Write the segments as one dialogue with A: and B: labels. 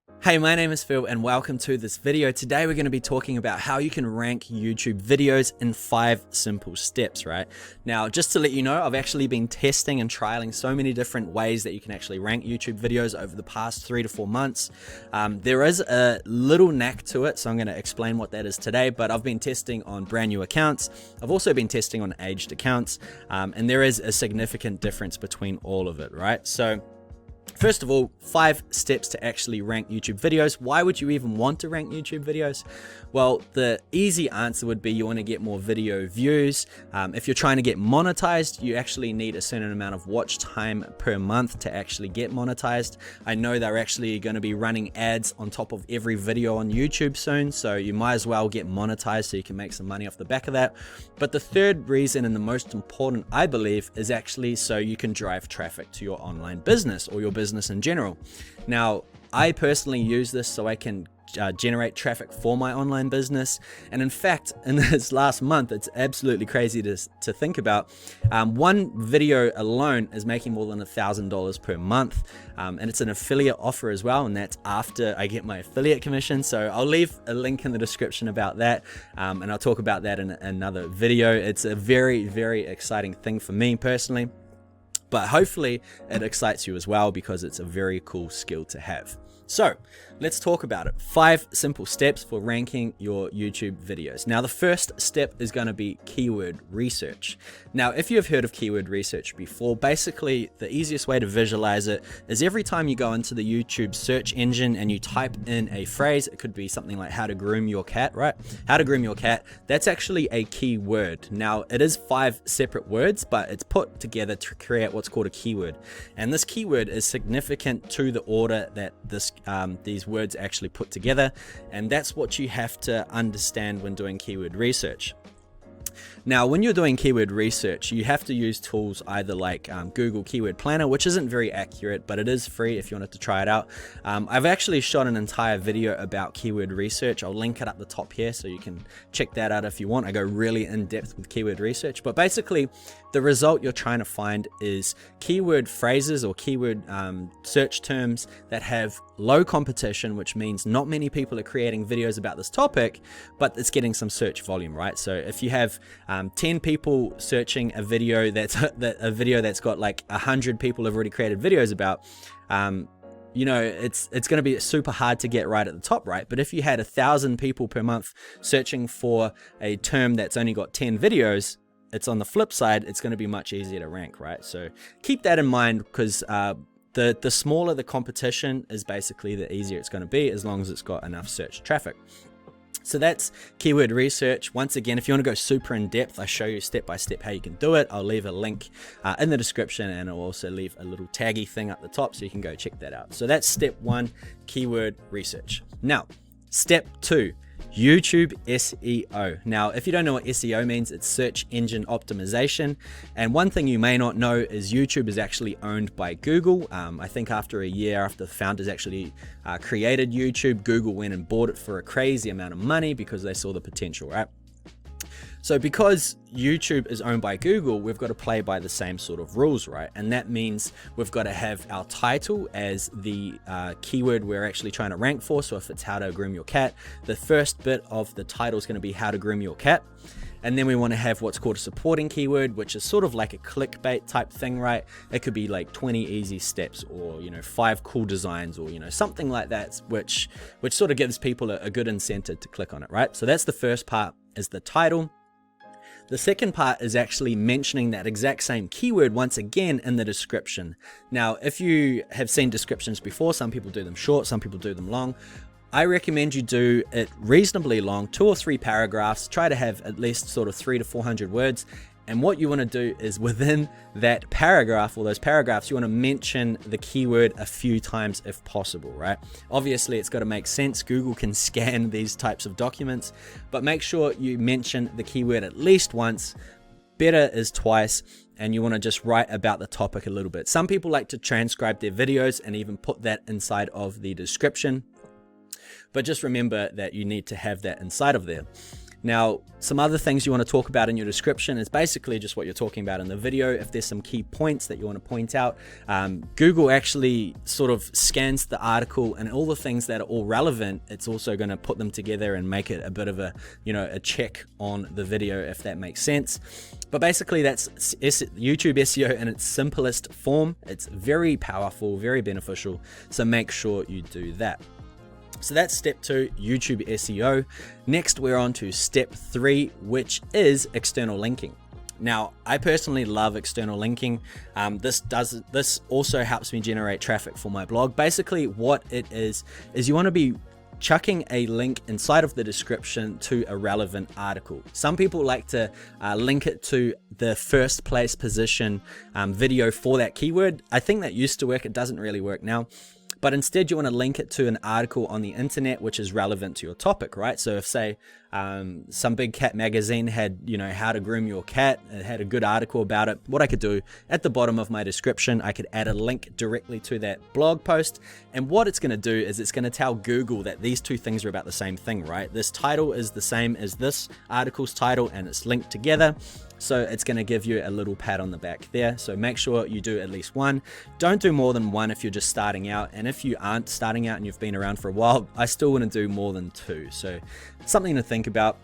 A: Hey, my name is Phil and welcome to this video. Today we're going to be talking about how you can rank YouTube videos in 5 simple steps, right? Now, just to let you know, I've actually been testing and trialing so many different ways that you can actually rank YouTube videos over the past 3 to 4 months. There is a little knack to it, so I'm going to explain what that is today, but I've been testing on brand new accounts. I've also been testing on aged accounts, and there is a significant difference between all of it, right? So first of all, 5 steps to actually rank YouTube videos. Why would you even want to rank YouTube videos? Well, the easy answer would be you want to get more video views. If you're trying to get monetized, you actually need a certain amount of watch time per month to actually get monetized. I know they're actually going to be running ads on top of every video on YouTube soon, so you might as well get monetized so you can make some money off the back of that. But the third reason, and the most important, I believe, is actually so you can drive traffic to your online business or your business in general. Now, I personally use this so I can generate traffic for my online business, and in fact, in this last month, it's absolutely crazy to think about. One video alone is making more than $1,000 per month, and it's an affiliate offer as well, and that's after I get my affiliate commission. So I'll leave a link in the description about that, and I'll talk about that in another video. It's a very, very exciting thing for me personally, but hopefully it excites you as well because it's a very cool skill to have. So let's talk about it. 5 simple steps for ranking your YouTube videos. Now, the first step is going to be keyword research. Now, if you have heard of keyword research before, basically the easiest way to visualize it is every time you go into the YouTube search engine and you type in a phrase, it could be something like how to groom your cat, right? How to groom your cat. That's actually a keyword. Now, it is 5 separate words, but it's put together to create what's called a keyword. And this keyword is significant to the order that these words actually put together, and that's what you have to understand when doing keyword research. Now, when you're doing keyword research, you have to use tools either like Google Keyword Planner, which isn't very accurate, but it is free if you wanted to try it out. I've actually shot an entire video about keyword research. I'll link it at the top here so you can check that out if you want. I go really in depth with keyword research, but basically the result you're trying to find is keyword phrases or keyword search terms that have low competition, which means not many people are creating videos about this topic, but it's getting some search volume, right? So if you have 10 people searching a video that's got like 100 people have already created videos about, you know, it's going to be super hard to get right at the top, right? But if you had 1,000 people per month searching for a term that's only got 10 videos, it's on the flip side, it's going to be much easier to rank, right? So keep that in mind, because the smaller the competition is basically the easier it's going to be, as long as it's got enough search traffic. So that's keyword research. Once again, if you want to go super in depth, I show you step by step how you can do it. I'll leave a link in the description, and I'll also leave a little taggy thing at the top so you can go check that out. So that's step 1, keyword research. Now, step 2, YouTube SEO. Now, if you don't know what SEO means, it's search engine optimization. And one thing you may not know is YouTube is actually owned by Google. I think after a year after the founders actually created YouTube, Google went and bought it for a crazy amount of money because they saw the potential, right? So because YouTube is owned by Google, we've got to play by the same sort of rules, right? And that means we've got to have our title as the keyword we're actually trying to rank for. So if it's how to groom your cat, the first bit of the title is going to be how to groom your cat. And then we want to have what's called a supporting keyword, which is sort of like a clickbait type thing, right? It could be like 20 easy steps, or, you know, 5 cool designs, or, you know, something like that, which sort of gives people a good incentive to click on it, right? So that's the first part, is the title. The second part is actually mentioning that exact same keyword once again in the description. Now, if you have seen descriptions before, some people do them short, some people do them long. I recommend you do it reasonably long, 2 or 3 paragraphs. Try to have at least sort of 300 to 400 words. And what you want to do is within that paragraph, or those paragraphs, you want to mention the keyword a few times if possible, right? Obviously, it's got to make sense. Google can scan these types of documents, but make sure you mention the keyword at least once. Better is twice. And you want to just write about the topic a little bit. Some people like to transcribe their videos and even put that inside of the description. But just remember that you need to have that inside of there. Now, some other things you want to talk about in your description is basically just what you're talking about in the video. If there's some key points that you want to point out, Google actually sort of scans the article, and all the things that are all relevant, it's also going to put them together and make it a bit of a, a check on the video, if that makes sense. But basically that's YouTube SEO in its simplest form. It's very powerful, very beneficial. So make sure you do that. So that's step 2, YouTube SEO. Next, we're on to step 3, which is external linking. Now, I personally love external linking. This also helps me generate traffic for my blog. Basically, what it is you want to be chucking a link inside of the description to a relevant article. Some people like to link it to the first place position video for that keyword. I think that used to work. It doesn't really work now. But instead you want to link it to an article on the internet which is relevant to your topic, right? So if, say, some big cat magazine had, how to groom your cat, it had a good article about it, what I could do at the bottom of my description, I could add a link directly to that blog post. And what it's going to do is it's going to tell Google that these two things are about the same thing, right? This title is the same as this article's title and it's linked together. So it's going to give you a little pat on the back there. So make sure you do at least one. Don't do more than one if you're just starting out. And if you aren't starting out and you've been around for a while, I still wouldn't do more than 2. So something to think about.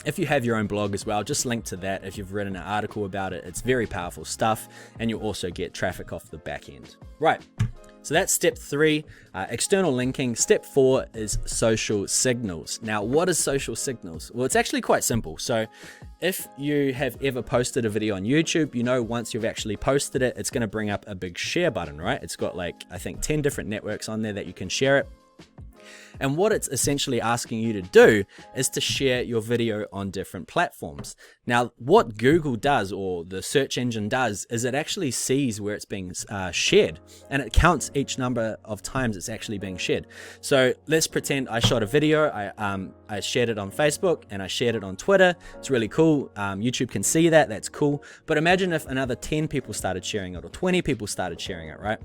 A: If you have your own blog as well, just link to that. If you've written an article about it, it's very powerful stuff. And you'll also get traffic off the back end. Right. So that's step 3, external linking. Step 4 is social signals. Now, what is social signals? Well, it's actually quite simple. So if you have ever posted a video on YouTube, once you've actually posted it, it's going to bring up a big share button, right? It's got like, I think 10 different networks on there that you can share it. And what it's essentially asking you to do is to share your video on different platforms. Now, what Google does, or the search engine does, is it actually sees where it's being shared, and it counts each number of times it's actually being shared. So let's pretend I shot a video, I shared it on Facebook and I shared it on Twitter. It's really cool. YouTube can see that, that's cool. But imagine if another 10 people started sharing it, or 20 people started sharing it, right?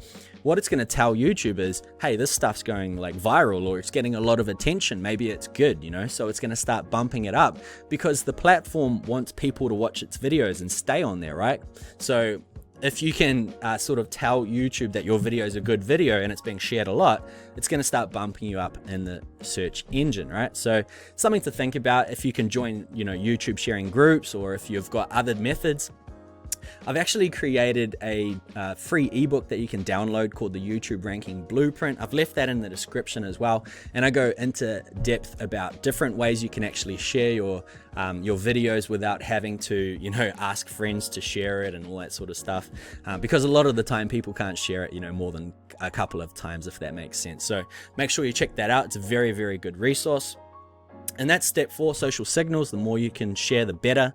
A: What it's going to tell YouTube is, hey, this stuff's going like viral, or it's getting a lot of attention. Maybe it's good, so it's going to start bumping it up because the platform wants people to watch its videos and stay on there, right? So if you can sort of tell YouTube that your video is a good video and it's being shared a lot, it's going to start bumping you up in the search engine, right? So something to think about. If you can join, YouTube sharing groups, or if you've got other methods. I've actually created a free ebook that you can download called the YouTube Ranking Blueprint. I've left that in the description as well, and I go into depth about different ways you can actually share your videos without having to, ask friends to share it and all that sort of stuff. Because a lot of the time people can't share it, more than a couple of times, if that makes sense. So make sure you check that out. It's a very, very good resource. And that's step 4, social signals. The more you can share, the better.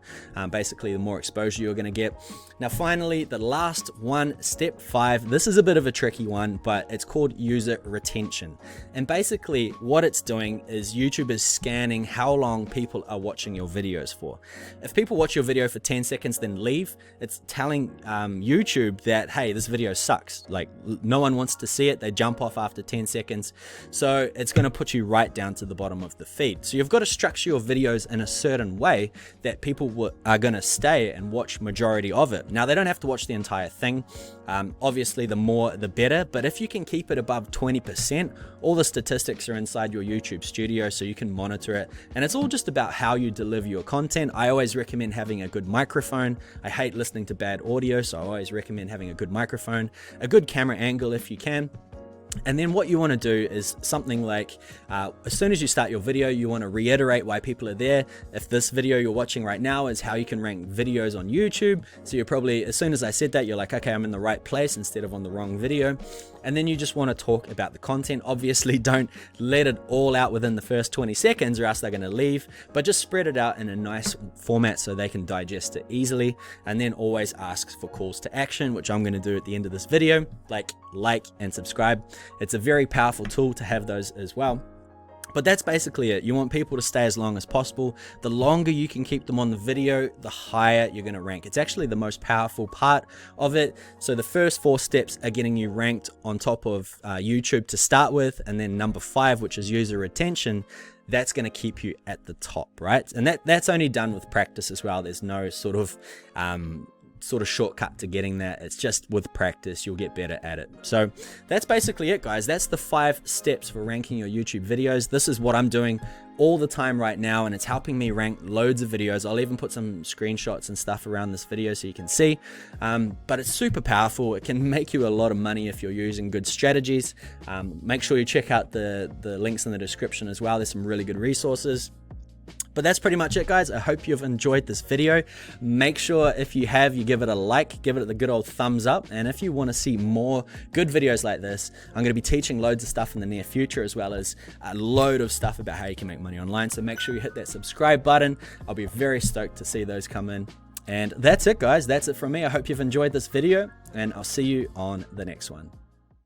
A: Basically, the more exposure you're going to get. Now, finally, the last one, step 5. This is a bit of a tricky one, but it's called user retention. And basically, what it's doing is YouTube is scanning how long people are watching your videos for. If people watch your video for 10 seconds, then leave, it's telling YouTube that, hey, this video sucks. Like, no one wants to see it. They jump off after 10 seconds. So it's going to put you right down to the bottom of the feed. So you've got to structure your videos in a certain way that people are going to stay and watch majority of it. Now, they don't have to watch the entire thing. Obviously, the more, the better. But if you can keep it above 20%, all the statistics are inside your YouTube studio, so you can monitor it. And it's all just about how you deliver your content. I always recommend having a good microphone. I hate listening to bad audio, so I always recommend having a good microphone, a good camera angle if you can. And then what you want to do is something like, as soon as you start your video, you want to reiterate why people are there. If this video you're watching right now is how you can rank videos on YouTube, so you're probably, as soon as I said that, you're like, okay, I'm in the right place instead of on the wrong video. And then you just want to talk about the content. Obviously, don't let it all out within the first 20 seconds or else they're going to leave, but just spread it out in a nice format so they can digest it easily. And then always ask for calls to action, which I'm going to do at the end of this video, like and subscribe. It's a very powerful tool to have those as well. But that's basically it. You want people to stay as long as possible. The longer you can keep them on the video, the higher you're going to rank. It's actually the most powerful part of it. So the first 4 steps are getting you ranked on top of YouTube to start with. And then number 5, which is user retention, that's going to keep you at the top, right? And that's only done with practice as well. There's no sort of shortcut to getting that. It's just with practice you'll get better at it. So that's basically it, guys. That's the 5 steps for ranking your YouTube videos. This is what I'm doing all the time right now, and it's helping me rank loads of videos. I'll even put some screenshots and stuff around this video so you can see, but it's super powerful. It can make you a lot of money if you're using good strategies. Make sure you check out the links in the description as well. There's some really good resources. But that's pretty much it, guys. I hope you've enjoyed this video. Make sure if you have, you give it a like, give it the good old thumbs up. And if you want to see more good videos like this, I'm going to be teaching loads of stuff in the near future, as well as a load of stuff about how you can make money online. So make sure you hit that subscribe button. I'll be very stoked to see those come in. And that's it, guys. That's it from me. I hope you've enjoyed this video, and I'll see you on the next one.